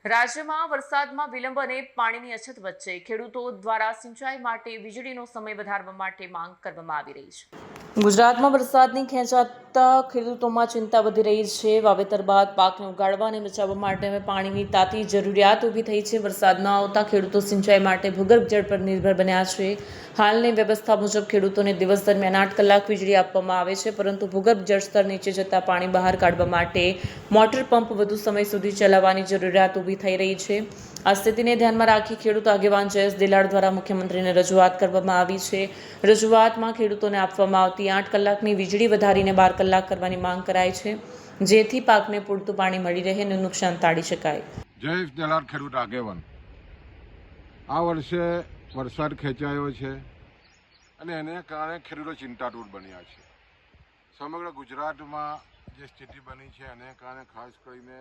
રાજ્યમાં વરસાદમાં વિલંબ અને પાણીની અછત વચ્ચે ખેડૂતો દ્વારા સિંચાઈ માટે વીજળીનો સમય વધારવા માટે માંગ કરવામાં આવી રહી છે। ગુજરાતમાં વરસાદની ખેંચાતા ખેડૂતોમાં ચિંતા વધી રહી છે। વાવેતર બાદ પાકને ઉગાડવા અને બચાવવા માટે હવે પાણીની તાતી જરૂરિયાત ઊભી થઈ છે। વરસાદ ન આવતા ખેડૂતો સિંચાઈ માટે ભૂગર્ભ જળ પર નિર્ભર બન્યા છે। હાલની વ્યવસ્થા મુજબ ખેડૂતોને દિવસ દરમિયાન 8 કલાક વીજળી આપવામાં આવે છે, પરંતુ ભૂગર્ભ જળસ્તર નીચે જતા પાણી બહાર કાઢવા માટે મોટર પંપ વધુ સમય સુધી ચલાવવાની જરૂરિયાત ઊભી થઈ રહી છે। આ સ્થિતિને ધ્યાનમાં રાખી ખેડૂત આગેવાન જયેશ દિલાડ દ્વારા મુખ્યમંત્રીને રજૂઆત કરવામાં આવી છે। રજૂઆતમાં ખેડૂતોને આપવામાં આવતી 8 કલાકની વીજળી વધારીને 12 કલાક કરવાની માંગ કરાઈ છે, જેથી પાકને પૂરતું પાણી મળી રહે અને નુકસાન ટાળી શકાય। જયેશ દિલાડ, ખેડૂત આગેવાન। આ વર્ષે વરસાદ ખેંચાયો છે અને એને કારણે ખેડૂતો ચિંતાતુર બન્યા છે। સમગ્ર ગુજરાતમાં જે સ્થિતિ બની છે એને કારણે ખાસ કરીને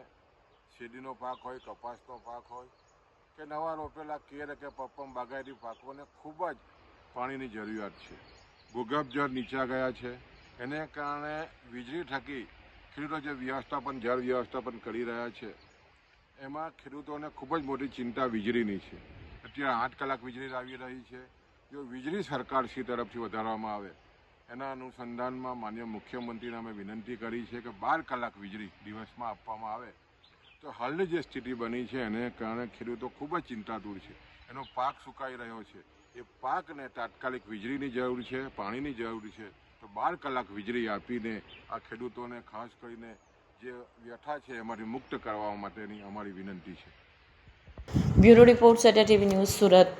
શેરડીનો પાક હોય, કપાસનો પાક હોય કે નવા રોપેલા કેર કે પપમ બાગાયતી પાકોને ખૂબ જ પાણીની જરૂરિયાત છે। ભૂગર્ભ જળ નીચા ગયા છે, એને કારણે વીજળી થકી ખેડૂતો જે જળ વ્યવસ્થાપન કરી રહ્યા છે એમાં ખેડૂતોને ખૂબ જ મોટી ચિંતા વીજળીની છે। અત્યારે 8 કલાક વીજળી આવી રહી છે। જો વીજળી સરકારશ્રી તરફથી વધારવામાં આવે એના અનુસંધાનમાં માનનીય મુખ્યમંત્રીને અમે વિનંતી કરી છે કે 12 કલાક વીજળી દિવસમાં આપવામાં આવે તો હાલની જે સ્થિતિ બની છે એને કારણે ખેડૂતો ખૂબ જ ચિંતાતુર છે। એનો પાક સુકાઈ રહ્યો છે, એ પાકને તાત્કાલિક વીજળીની જરૂર છે, પાણીની જરૂર છે। તો 12 કલાક વીજળી આપીને આ ખેડૂતોને ખાસ કરીને જે વ્યથા છે એમાંથી મુક્ત કરવા માટેની અમારી વિનંતી છે। બ્યુરો રિપોર્ટ, સેટા ટીવી ન્યૂઝ, સુરત।